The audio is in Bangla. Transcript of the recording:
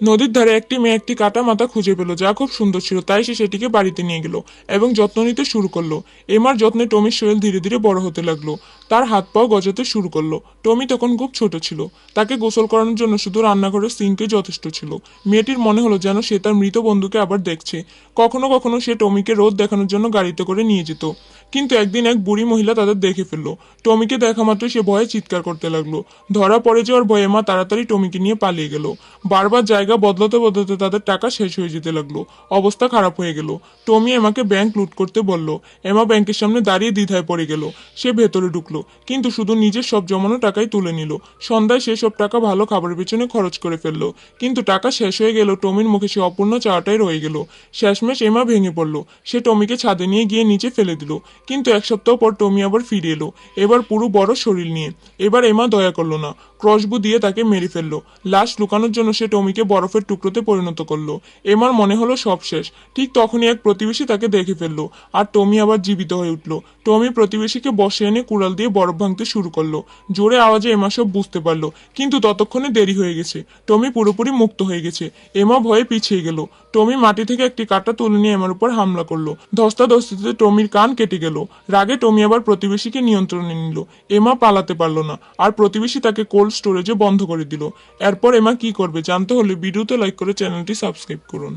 নদীর ধারে একটি মেয়ে একটি কাটা মাথা খুঁজে পেল যা খুব সুন্দর ছিল, তাই সে সেটিকে বাড়িতে নিয়ে গেল এবং যত্ন নিতে শুরু করলো। এমার যত্নে টমির শরীর ধীরে ধীরে বড় হতে লাগলো। তার হাত পাও গজাতে শুরু করলো। টমি তখন খুব ছোট ছিল। তাকে গোসল করানোর জন্য শুধু রান্নাঘরের সিঙ্কে যথেষ্ট ছিল। মেয়েটির মনে হলো যেন সে তার মৃত বন্ধুকে আবার দেখছে। কখনো কখনো সে টমিকে রোদ দেখানোর জন্য গাড়িতে করে নিয়ে যেত। কিন্তু একদিন এক বুড়ি মহিলা তাদের দেখে ফেললো। টমিকে দেখা মাত্রই সে ভয়ে চিৎকার করতে লাগলো। ধরা পড়ে যাওয়ার ভয়ে মা তাড়াতাড়ি টমিকে নিয়ে পালিয়ে গেল। বারবার জায়গা বদলাতে বদলাতে তাদের টাকা শেষ হয়ে যেতে লাগলো। অবস্থা খারাপ হয়ে গেল। টমি এমাকে ব্যাংক লুট করতে বলল। এমা ব্যাংকের সামনে দাঁড়িয়ে দ্বিধায় পড়ে গেল। সে ভেতরে ঢুকলো, কিন্তু শুধু নিজের সব জমানো টাকাই তুলে নিল। সন্ধ্যায় সে সব টাকা ভালো খাবারের পেছনে খরচ করে ফেললো। কিন্তু টাকা শেষ হয়ে গেল, টমির মুখে সে অপূর্ণ চাওয়াটাই রয়ে গেল। শেষমেশ এমা ভেঙে পড়ল। সে টমিকে ছাদে নিয়ে গিয়ে নিচে ফেলে দিল। কিন্তু এক সপ্তাহ পর টমি আবার ফিরে এলো, এবার পুরো বড় শরীর নিয়ে। এবার এমা দয়া করলো না, ক্রসবু দিয়ে তাকে মেরে ফেললো। লাশ লুকানোর জন্য সে টমিকে বরফের টুকরোতে পরিণত করলো। এমার মনে হলো সব শেষ। ঠিক তখনই এক প্রতিবেশী তাকে দেখে ফেললো, আর টমি আবার জীবিত হয়ে উঠলো। টমি প্রতিবেশীকে বসে এনে কুড়াল দিয়ে বরফ ভাঙতে শুরু করলো। জোরে আওয়াজে এমা সব বুঝতে পারলো, কিন্তু ততক্ষণে দেরি হয়ে গেছে। টমি পুরোপুরি মুক্ত হয়ে গেছে। এমা ভয়ে পিছিয়ে গেল। টমি মাটি থেকে একটি কাঁটা তুলে নিয়ে এমার উপর হামলা করলো। ধস্তাধস্তিতে টমির কান কেটে গেল। রাগে টমি আবার প্রতিবেশীকে নিয়ন্ত্রণে নিল। এমা পালাতে পারলো না, আর প্রতিবেশী তাকে কোল্ড স্টোরেজে বন্ধ করে দিল। এরপর এমা কি করবে জানতে হলে ভিডিওতে লাইক করে চ্যানেলটি সাবস্ক্রাইব করুন।